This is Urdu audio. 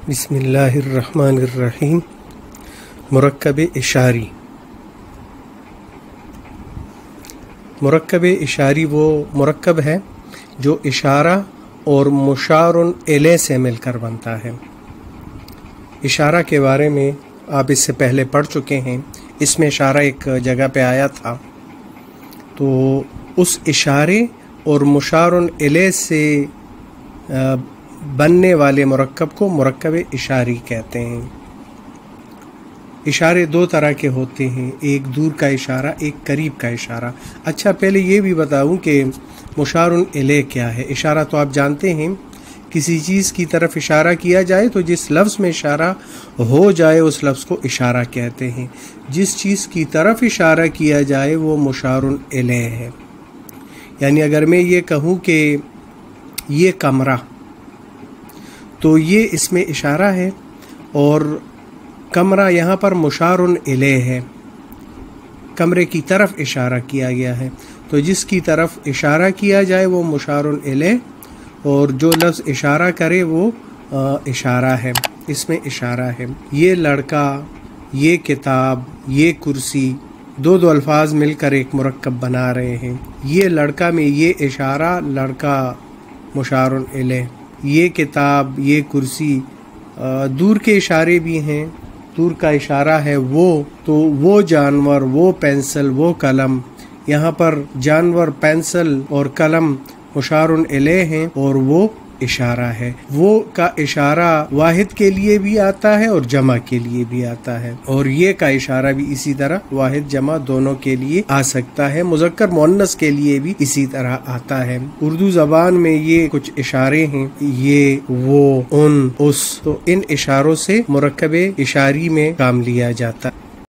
بسم اللہ الرحمن الرحیم۔ مرکب اشاری۔ مرکب اشاری وہ مرکب ہے جو اشارہ اور مشار الیہ سے مل کر بنتا ہے۔ اشارہ کے بارے میں آپ اس سے پہلے پڑھ چکے ہیں، اس میں اشارہ ایک جگہ پہ آیا تھا، تو اس اشارے اور مشار الیہ سے بننے والے مرکب کو مرکب اشاری کہتے ہیں۔ اشارے دو طرح کے ہوتے ہیں، ایک دور کا اشارہ، ایک قریب کا اشارہ۔ اچھا، پہلے یہ بھی بتاؤں کہ مشار الیہ کیا ہے۔ اشارہ تو آپ جانتے ہیں، کسی چیز کی طرف اشارہ کیا جائے تو جس لفظ میں اشارہ ہو جائے اس لفظ کو اشارہ کہتے ہیں۔ جس چیز کی طرف اشارہ کیا جائے وہ مشار الیہ ہے۔ یعنی اگر میں یہ کہوں کہ یہ کمرہ، تو یہ اس میں اشارہ ہے اور کمرہ یہاں پر مشار الیہ ہے، کمرے کی طرف اشارہ کیا گیا ہے، تو جس کی طرف اشارہ کیا جائے وہ مشار الیہ، اور جو لفظ اشارہ کرے وہ اشارہ ہے، اس میں اشارہ ہے۔ یہ لڑکا، یہ کتاب، یہ کرسی، دو الفاظ مل کر ایک مرکب بنا رہے ہیں۔ یہ لڑکا میں یہ اشارہ، لڑکا مشار الیہ، یہ کتاب، یہ کرسی دور کے اشارے بھی ہیں۔ دور کا اشارہ ہے وہ جانور، وہ پینسل، وہ قلم، یہاں پر جانور، پینسل اور قلم مشار الیہ ہیں اور وہ اشارہ ہے۔ وہ کا اشارہ واحد کے لیے بھی آتا ہے اور جمع کے لیے بھی آتا ہے، اور یہ کا اشارہ بھی اسی طرح واحد جمع دونوں کے لیے آ سکتا ہے، مذکر مؤنث کے لیے بھی اسی طرح آتا ہے۔ اردو زبان میں یہ کچھ اشارے ہیں، یہ، وہ، ان، اس، تو ان اشاروں سے مرکب اشاری میں کام لیا جاتا ہے۔